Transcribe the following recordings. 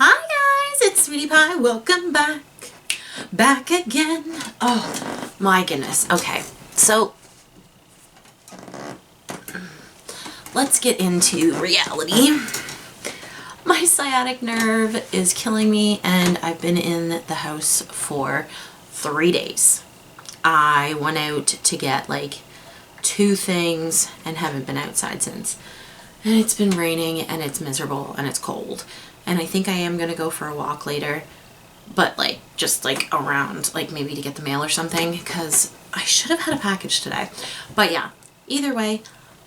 Hi guys, it's Sweety Pie. Welcome back. Back again. Oh my goodness. Okay, so let's get into reality. My sciatic nerve is killing me and I've been in the house for 3 days. I went out to get like 2 things and haven't been outside since. And it's been raining and it's miserable and it's cold. And I think I am going to go for a walk later, but like just like around, like maybe to get the mail or something, because I should have had a package today. But yeah, either way,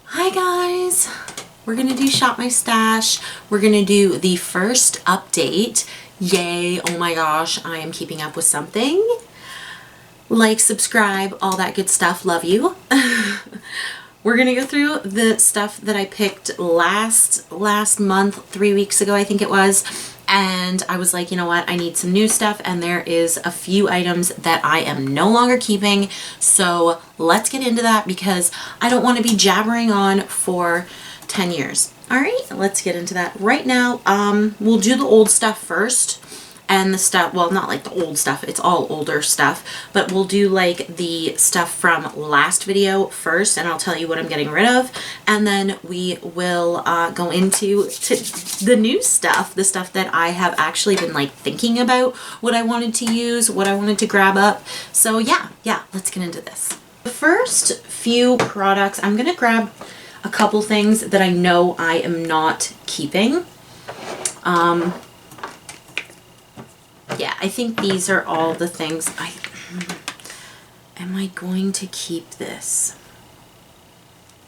hi guys. We're going to do Shop My Stash. We're going to do the first update. Yay. Oh my gosh, I am keeping up with something. Like, subscribe, all that good stuff. Love you. We're going to go through the stuff that I picked last month, 3 weeks ago, I think it was. And I was like, you know what? I need some new stuff. And there is a few items that I am no longer keeping. So let's get into that because I don't want to be jabbering on for 10 years. All right, let's get into that right now. We'll do the old stuff first. And the stuff, well, not like the old stuff, it's all older stuff, but we'll do like the stuff from last video first, and I'll tell you what I'm getting rid of, and then we will go into the new stuff, the stuff that I have actually been like thinking about, what I wanted to use, what I wanted to grab up. So yeah, let's get into this. The first few products, I'm gonna grab a couple things that I know I am not keeping. Yeah, I think these are all the things am I going to keep this?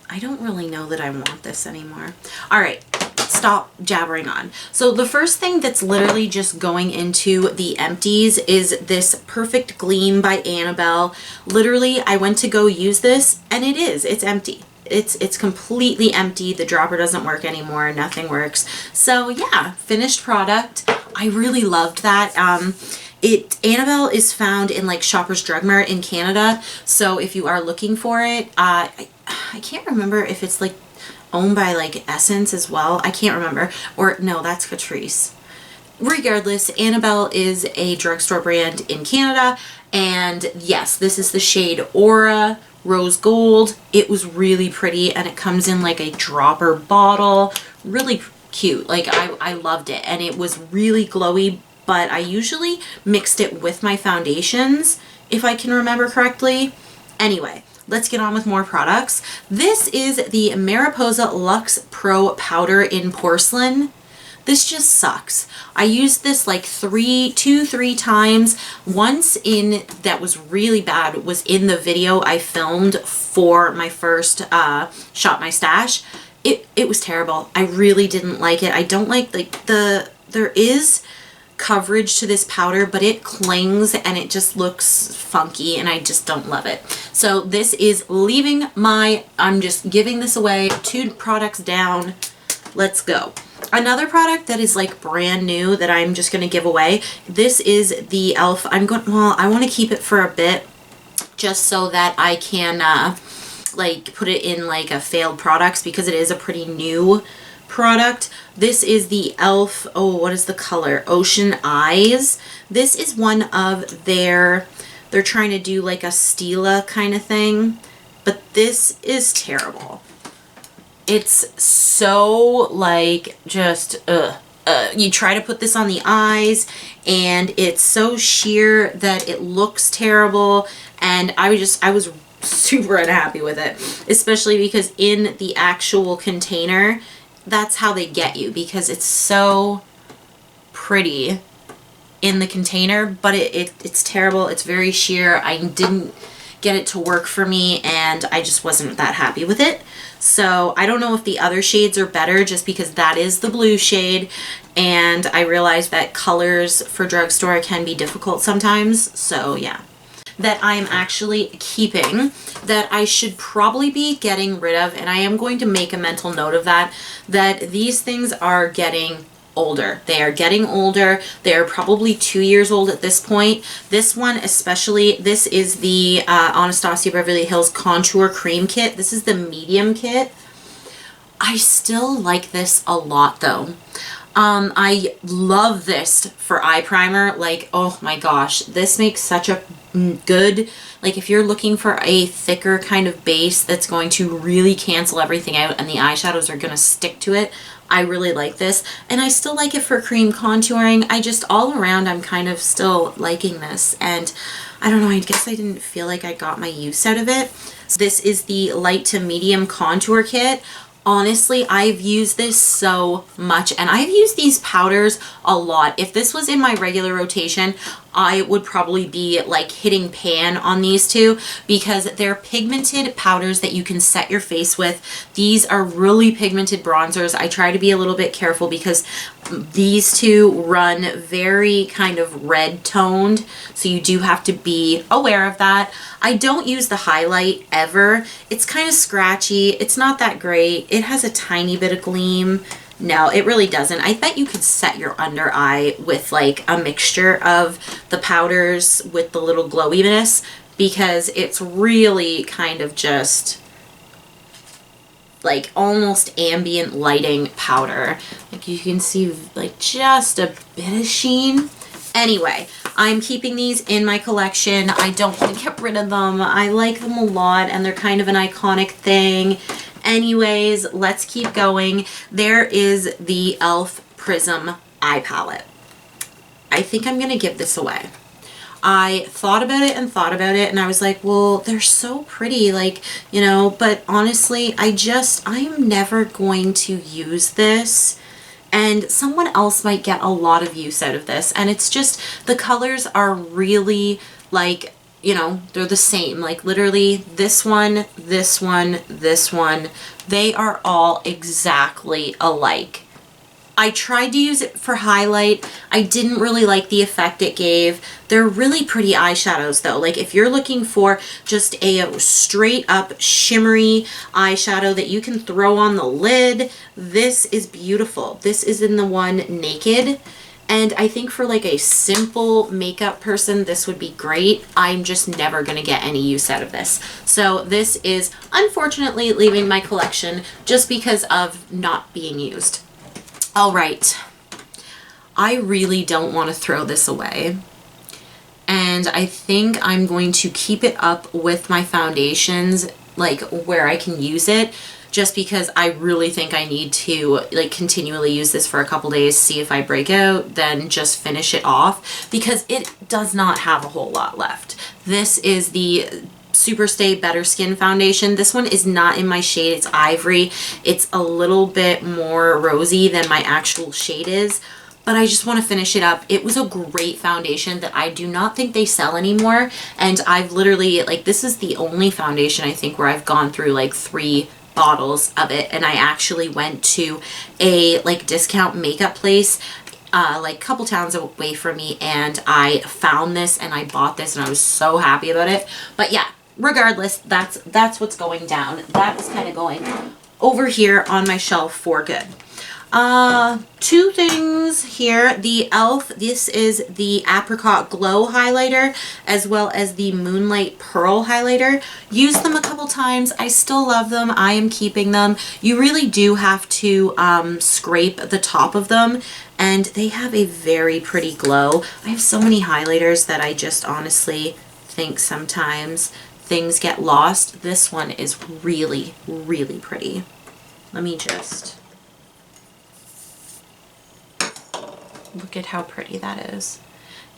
I don't really know that I want this anymore. All right, stop jabbering on. So the first thing that's literally just going into the empties is this Perfect Gleam by Annabelle. Literally, I went to go use this and it's empty. It's completely empty. The dropper doesn't work anymore. Nothing works. So yeah, finished product. I really loved that. Annabelle is found in like Shoppers Drug Mart in Canada. So if you are looking for it, I can't remember if it's like owned by like Essence as well. I can't remember. Or no, that's Catrice. Regardless, Annabelle is a drugstore brand in Canada. And yes, this is the shade Aura Rose Gold. It was really pretty and it comes in like a dropper bottle. Really cute. Like I loved it and it was really glowy, but I usually mixed it with my foundations if I can remember correctly. Anyway, let's get on with more products. This is the Mariposa Luxe Pro Powder in Porcelain. This just sucks. I used this like 3 times. Once in that was really bad was in the video I filmed for my first Shop My Stash. It was terrible. I really didn't like it. I don't like there is coverage to this powder, but it clings and it just looks funky and I just don't love it. So this is leaving I'm just giving this away. 2 products down. Let's go. Another product that is like brand new that I'm just going to give away. This is the e.l.f. I want to keep it for a bit just so that I can like put it in like a failed products because it is a pretty new product. This is the e.l.f. Oh, what is the color? Ocean Eyes. This is one of they're trying to do like a Stila kind of thing, but this is terrible. It's so like just you try to put this on the eyes and it's so sheer that it looks terrible, and I was super unhappy with it, especially because in the actual container that's how they get you, because it's so pretty in the container, but it's terrible. It's very sheer. I didn't get it to work for me and I just wasn't that happy with it. So I don't know if the other shades are better just because that is the blue shade, and I realized that colors for drugstore can be difficult sometimes. So yeah, that I'm actually keeping that I should probably be getting rid of, and I am going to make a mental note of that these things are getting older. They are getting older. They are probably 2 years old at this point. This one especially, this is the Anastasia Beverly Hills Contour Cream Kit. This is the medium kit. I still like this a lot though. I love this for eye primer. Like, oh my gosh, this makes such a good, like if you're looking for a thicker kind of base that's going to really cancel everything out and the eyeshadows are going to stick to it, I really like this. And I still like it for cream contouring. I just, all around, I'm kind of still liking this. And I don't know, I guess I didn't feel like I got my use out of it. So this is the light to medium contour kit. Honestly, I've used this so much, and I've used these powders a lot. If this was in my regular rotation, I would probably be like hitting pan on these two because they're pigmented powders that you can set your face with. These are really pigmented bronzers. I try to be a little bit careful because these two run very kind of red toned, so you do have to be aware of that. I don't use the highlight ever. It's kind of scratchy. It's not that great. It has a tiny bit of gleam. No, it really doesn't. I bet you could set your under eye with like a mixture of the powders with the little glowiness, because it's really kind of just like almost ambient lighting powder. Like you can see like just a bit of sheen. Anyway, I'm keeping these in my collection. I don't want to get rid of them. I like them a lot and they're kind of an iconic thing. Anyways, let's keep going. There is the e.l.f. Prism Eye Palette. I think I'm going to give this away. I thought about it and I was like, well, they're so pretty, like, you know, but honestly, I'm never going to use this. And someone else might get a lot of use out of this. And it's just, the colors are really like, you know, they're the same. Like literally this one, this one, this one, they are all exactly alike. I tried to use it for highlight. I didn't really like the effect it gave. They're really pretty eyeshadows though. Like if you're looking for just a straight up shimmery eyeshadow that you can throw on the lid, this is beautiful. This is in the one Naked. And I think for like a simple makeup person, this would be great. I'm just never going to get any use out of this. So this is unfortunately leaving my collection just because of not being used. All right, I really don't want to throw this away. And I think I'm going to keep it up with my foundations, like where I can use it, just because I really think I need to like continually use this for a couple days, see if I break out, then just finish it off, because it does not have a whole lot left. This is the Superstay Better Skin Foundation. This one is not in my shade, it's ivory. It's a little bit more rosy than my actual shade is, but I just want to finish it up. It was a great foundation that I do not think they sell anymore, and I've literally, like, this is the only foundation I think where I've gone through like 3 bottles of it, and I actually went to a like discount makeup place like a couple towns away from me, and I found this and I bought this and I was so happy about it. But yeah, regardless, that's what's going down. That is kind of going over here on my shelf for good. 2 things here. The e.l.f., this is the Apricot Glow highlighter as well as the Moonlight Pearl highlighter. Used them a couple times. I still love them. I am keeping them. You really do have to scrape the top of them, and they have a very pretty glow. I have so many highlighters that I just honestly think sometimes things get lost. This one is really, really pretty. Let me just... look at how pretty that is.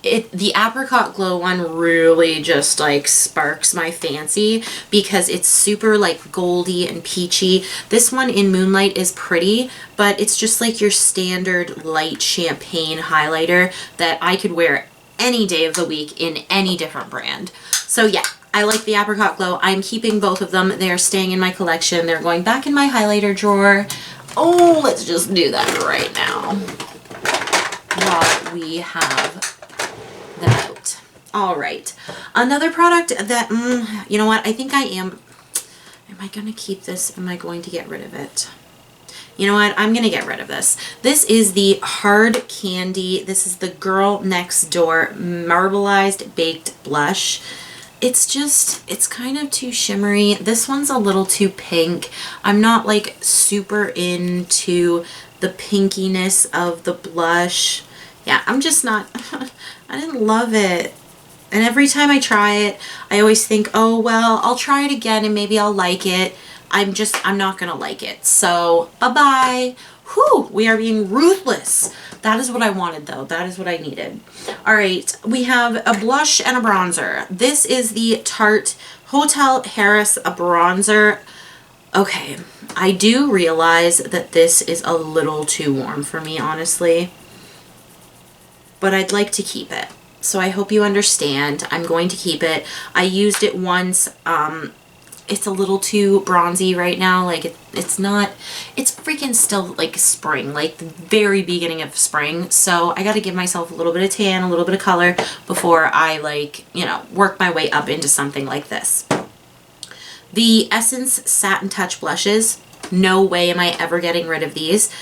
The Apricot Glow one really just like sparks my fancy because it's super like goldy and peachy. This one in Moonlight is pretty, but it's just like your standard light champagne highlighter that I could wear any day of the week in any different brand. So yeah, I like the Apricot Glow. I'm keeping both of them. They're staying in my collection. They're going back in my highlighter drawer. Oh, let's just do that right now while we have them out. All right, another product that, you know what, I think am I going to keep this? Am I going to get rid of it? You know what, I'm going to get rid of this. This is the Hard Candy. This is the Girl Next Door Marbleized Baked Blush. It's just, it's kind of too shimmery. This one's a little too pink. I'm not like super into the pinkiness of the blush. Yeah, I'm just not, I didn't love it. And every time I try it, I always think, oh, well, I'll try it again and maybe I'll like it. I'm not going to like it. So bye-bye. Whew, we are being ruthless. That is what I wanted though. That is what I needed. All right, we have a blush and a bronzer. This is the Tarte Hotel Harris bronzer. Okay, I do realize that this is a little too warm for me, honestly, but I'd like to keep it. So I hope you understand. I'm going to keep it. I used it once. It's a little too bronzy right now. Like it's not, it's freaking still like spring, like the very beginning of spring. So I got to give myself a little bit of tan, a little bit of color before I like, you know, work my way up into something like this. The Essence Satin Touch blushes. No way am I ever getting rid of these.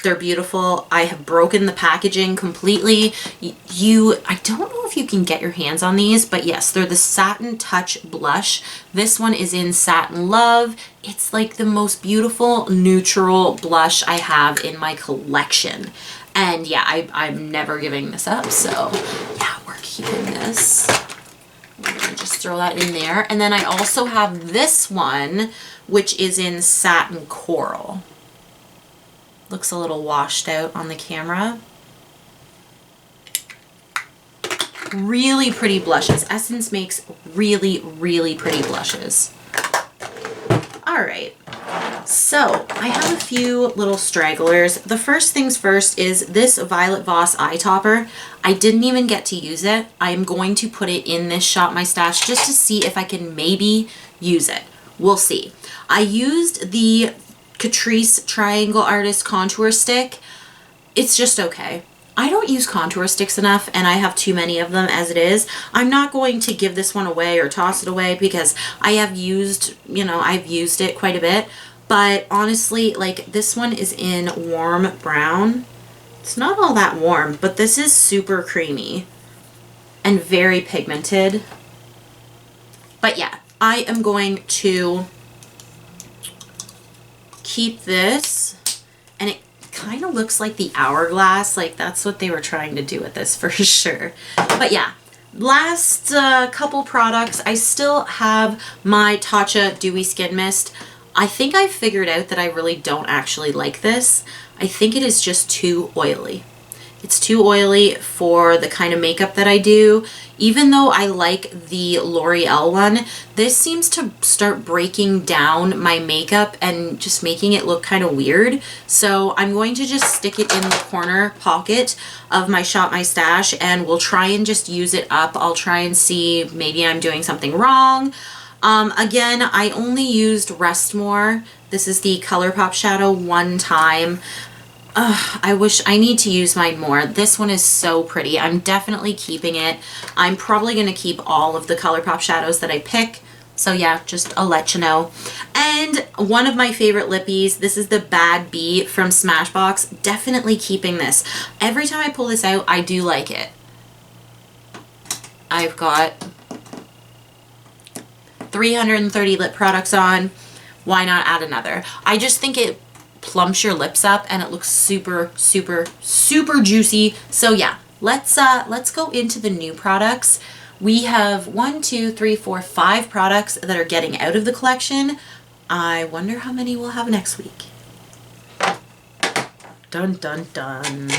They're beautiful. I have broken the packaging completely. I don't know if you can get your hands on these, but yes, they're the Satin Touch blush. This one is in Satin Love. It's like the most beautiful neutral blush I have in my collection. And yeah, I'm never giving this up. So yeah, we're keeping this. We're gonna just throw that in there. And then I also have this one, which is in Satin Coral. Looks a little washed out on the camera. Really pretty blushes. Essence makes really, really pretty blushes. All right, so I have a few little stragglers. The first things first is this Violet Voss eye topper. I didn't even get to use it. I'm going to put it in this Shop My Stash just to see if I can maybe use it. We'll see. I used the Catrice Triangle Artist contour stick. It's just okay. I don't use contour sticks enough and I have too many of them as it is. I'm not going to give this one away or toss it away because I have used, you know, I've used it quite a bit. But honestly, like this one is in warm brown. It's not all that warm, but this is super creamy and very pigmented. But yeah, I am going to keep this, and it kind of looks like the hourglass. Like that's what they were trying to do with this for sure. But yeah, last couple products. I still have my Tatcha Dewy Skin Mist. I think I figured out that I really don't actually like this. I think it is just too oily. It's too oily for the kind of makeup that I do. Even though I like the L'Oreal one, this seems to start breaking down my makeup and just making it look kind of weird. So I'm going to just stick it in the corner pocket of my Shop My Stash and we'll try and just use it up. I'll try and see maybe I'm doing something wrong. Again, I only used Rest More. This is the ColourPop shadow one time. I wish I need to use mine more. This one is so pretty. I'm definitely keeping it. I'm probably going to keep all of the ColourPop shadows that I pick. So yeah, just I'll let you know. And one of my favorite lippies, this is the Bad Bee from Smashbox. Definitely keeping this. Every time I pull this out, I do like it. I've got 330 lip products on. Why not add another? I just think it plumps your lips up and it looks super, super, super juicy. So yeah, let's go into the new products. We have 5 products that are getting out of the collection. I wonder how many we'll have next week. Dun, dun, dun.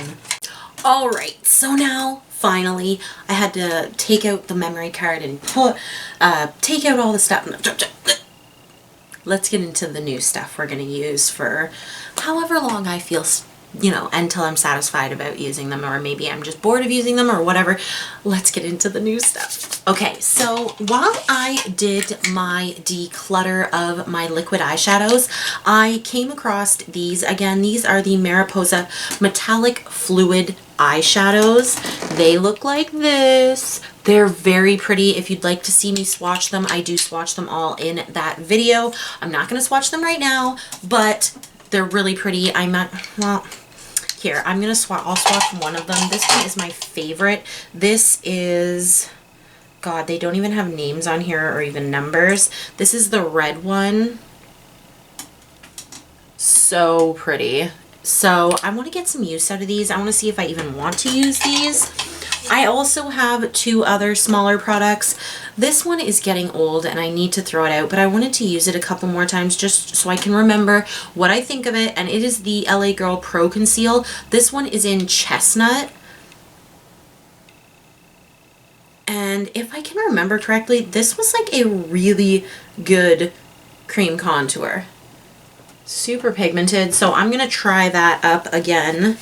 All right, so now finally I had to take out the memory card and take out all the stuff. Let's get into the new stuff we're going to use for however long I feel, you know, until I'm satisfied about using them, or maybe I'm just bored of using them or whatever. Let's get into the new stuff. Okay, so while I did my declutter of my liquid eyeshadows, I came across these. Again, these are the Mariposa Metallic Fluid eyeshadows. They look like this. They're very pretty. If you'd like to see me swatch them, I do swatch them all in that video. I'm not going to swatch them right now, but they're really pretty. Well, here, I'll swatch one of them. This one is my favorite. This is, God, they don't even have names on here or even numbers. This is the red one. So pretty. So I want to get some use out of these. I want to see if I even want to use these. I also have 2 other smaller products. This one is getting old and I need to throw it out, but I wanted to use it a couple more times just so I can remember what I think of it. And it is the LA Girl Pro Conceal. This one is in Chestnut. And if I can remember correctly, this was like a really good cream contour. Super pigmented. So I'm going to try that up again.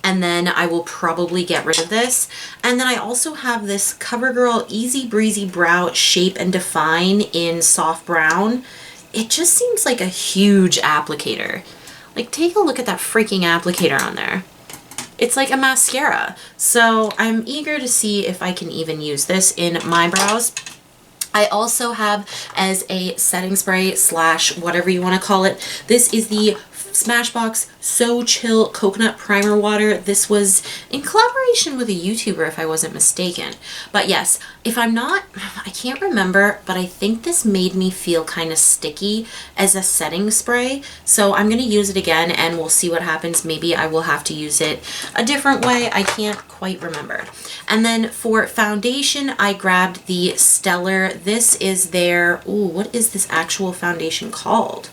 And then I will probably get rid of this. And then I also have this CoverGirl Easy Breezy Brow Shape and Define in soft brown. It just seems like a huge applicator. Like, take a look at that freaking applicator on there. It's like a mascara. So I'm eager to see if I can even use this in my brows. I also have as a setting spray / whatever you want to call it. This is the Smashbox So Chill Coconut Primer Water. This was in collaboration with a YouTuber if I wasn't mistaken. But yes, if I'm not, I can't remember, but I think this made me feel kind of sticky as a setting spray. So I'm going to use it again and we'll see what happens. Maybe I will have to use it a different way. I can't quite remember. And then for foundation, I grabbed the Stellar. This is their, ooh, what is this actual foundation called?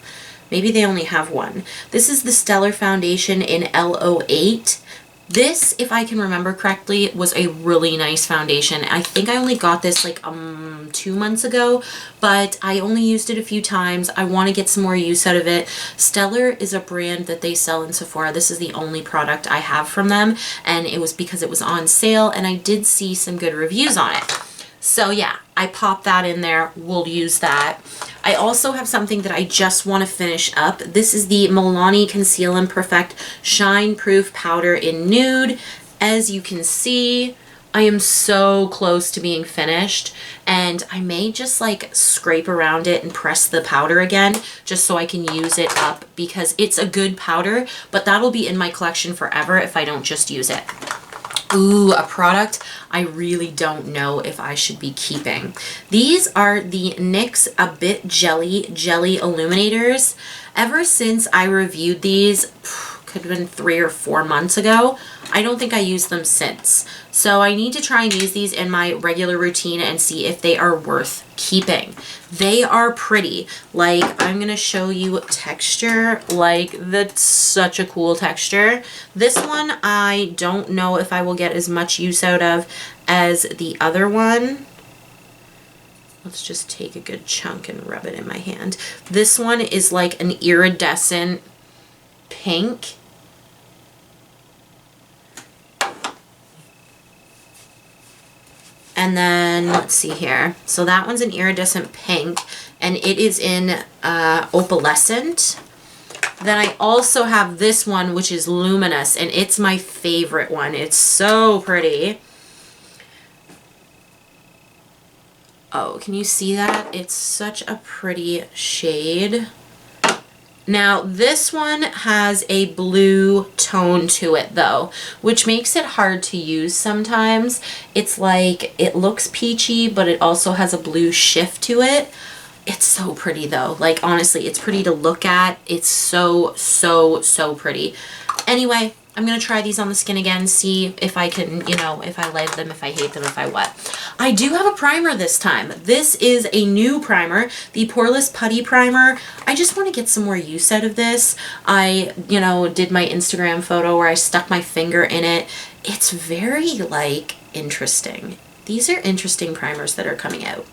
Maybe they only have one. This is the Stellar Foundation in L08. This, if I can remember correctly, was a really nice foundation. I think I only got this like 2 months ago, but I only used it a few times. I want to get some more use out of it. Stellar is a brand that they sell in Sephora. This is the only product I have from them, and it was because it was on sale, and I did see some good reviews on it. So yeah, I popped that in there. We'll use that. I also have something that I just want to finish up. This is the Milani Conceal and Perfect Shine Proof Powder in Nude. As you can see, I am so close to being finished, and I may just like scrape around it and press the powder again just so I can use it up, because it's a good powder, but that'll be in my collection forever if I don't just use it. Ooh, a product I really don't know if I should be keeping. These are the NYX A Bit Jelly Illuminators. Ever since I reviewed these, could have been 3 or 4 months ago, I don't think I used them since. So I need to try and use these in my regular routine and see if they are worth keeping. They are pretty. Like, I'm going to show you texture. Like, that's such a cool texture. This one, I don't know if I will get as much use out of as the other one. Let's just take a good chunk and rub it in my hand. This one is like an iridescent pink. And then, let's see here. So that one's an iridescent pink, and it is in opalescent. Then I also have this one, which is luminous, and it's my favorite one. It's so pretty. Oh, can you see that? It's such a pretty shade. Now, this one has a blue tone to it, though, which makes it hard to use sometimes. It's like, it looks peachy, but it also has a blue shift to it. It's so pretty, though. Like, honestly, it's pretty to look at. It's so, so, so pretty. Anyway, I'm going to try these on the skin again, see if I can, you know, if I like them, if I hate them, if I what. I do have a primer this time. This is a new primer, the Poreless Putty Primer. I just want to get some more use out of this. I, you know, did my Instagram photo where I stuck my finger in it. It's very, like, interesting. These are interesting primers that are coming out.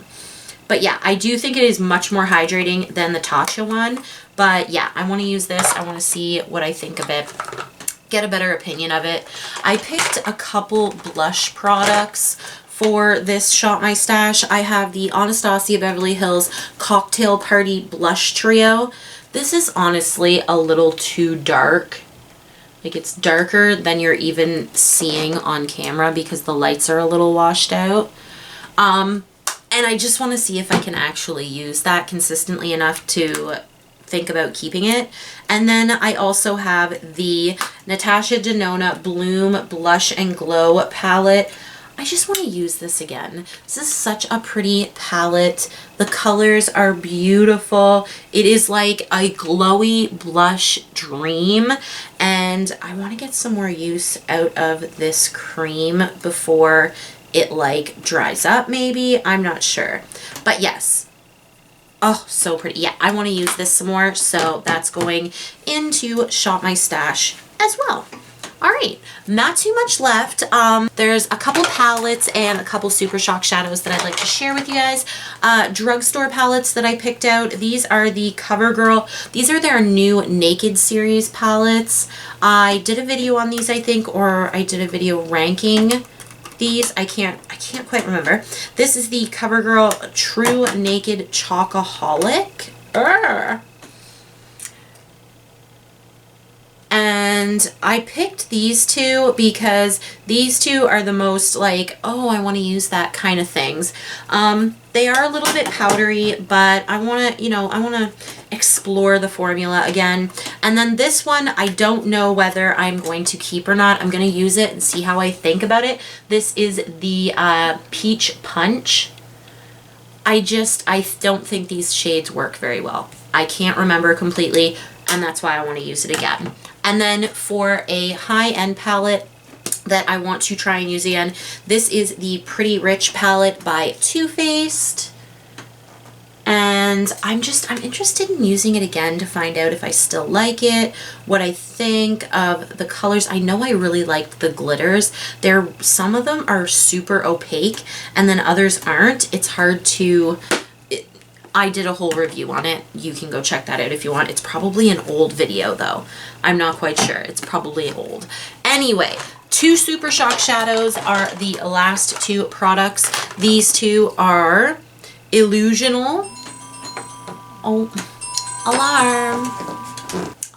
But yeah, I do think it is much more hydrating than the Tatcha one. But yeah, I want to use this. I want to see what I think of it, get a better opinion of it. I picked a couple blush products for this Shop My Stash. I have the Anastasia Beverly Hills Cocktail Party Blush Trio. This is honestly a little too dark. Like, it's darker than you're even seeing on camera because the lights are a little washed out. And I just want to see if I can actually use that consistently enough to think about keeping it. And then I also have the Natasha Denona Bloom Blush and Glow palette. I just want to use this again. This is such a pretty palette. The colors are beautiful. It is like a glowy blush dream, and I want to get some more use out of this cream before it like dries up maybe. I'm not sure. But yes. Oh, so pretty. Yeah, I want to use this some more, so that's going into Shop My Stash as well. All right, not too much left. There's a couple palettes and a couple Super Shock shadows that I'd like to share with you guys. Drugstore palettes that I picked out. These are the CoverGirl. These are their new Naked series palettes. I did a video on these, I think, or I did a video ranking these. I can't quite remember. This is the CoverGirl True Naked Chocoholic. And I picked these two because these two are the most like, oh, I want to use that kind of things. They are a little bit powdery, but I want to, you know, I want to explore the formula again. And then this one, I don't know whether I'm going to keep or not. I'm going to use it and see how I think about it. This is the Peach Punch. I don't think these shades work very well. I can't remember completely, and that's why I want to use it again. And then for a high-end palette that I want to try and use again, this is the Pretty Rich palette by Too Faced. And I'm interested in using it again to find out if I still like it, what I think of the colors. I know I really liked the glitters. Some of them are super opaque and then others aren't. It's hard to... I did a whole review on it. You can go check that out if you want. It's probably an old video though. I'm not quite sure. It's probably old. Anyway, two Super Shock shadows are the last two products. These two are Illusional. Oh, alarm.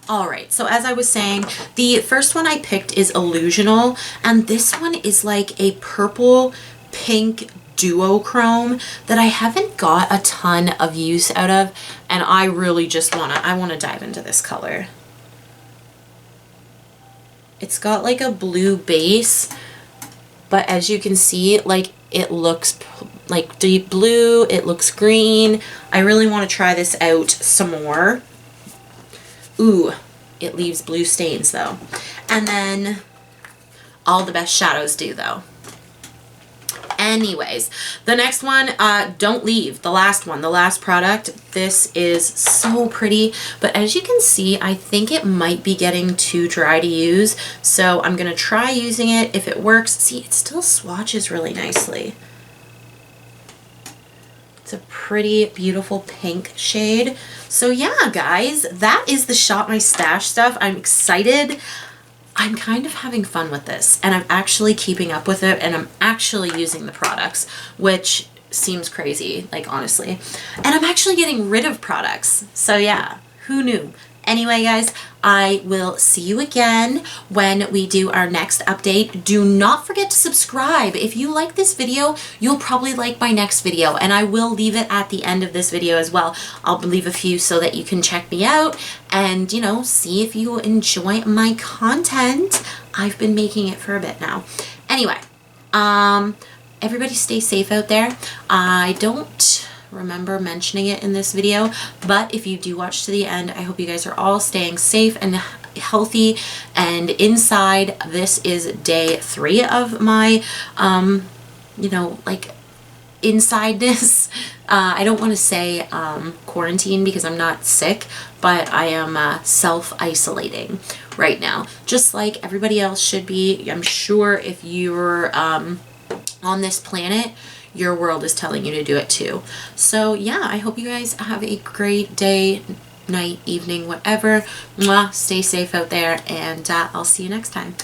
All right, so as I was saying, the first one I picked is Illusional, and this one is like a purple pink duochrome that I haven't got a ton of use out of, and I really just want to dive into this color. It's got like a blue base, but as you can see, like it looks like deep blue, it looks green. I really want to try this out some more. Ooh, it leaves blue stains though. And then all the best shadows do though. Anyways, the next one, Don't Leave, the last one, the last product. This is so pretty, but as you can see, I think it might be getting too dry to use, so I'm gonna try using it. If it works, see, it still swatches really nicely. It's a pretty, beautiful pink shade. So yeah, guys, that is the Shop My Stash stuff. I'm excited. I'm kind of having fun with this, and I'm actually keeping up with it, and I'm actually using the products, which seems crazy, like honestly. And I'm actually getting rid of products. So yeah, who knew? Anyway, guys, I will see you again when we do our next update. Do not forget to subscribe. If you like this video, you'll probably like my next video, and I will leave it at the end of this video as well. I'll leave a few so that you can check me out and, you know, see if you enjoy my content. I've been making it for a bit now. Anyway, everybody stay safe out there. I don't remember mentioning it in this video, but if you do watch to the end, I hope you guys are all staying safe and healthy and inside. This is day 3 of my you know, like insideness. I don't want to say quarantine because I'm not sick, but I am self-isolating right now, just like everybody else should be. I'm sure if you're on this planet, your world is telling you to do it too. So yeah, I hope you guys have a great day, night, evening, whatever. Mwah, stay safe out there, and I'll see you next time.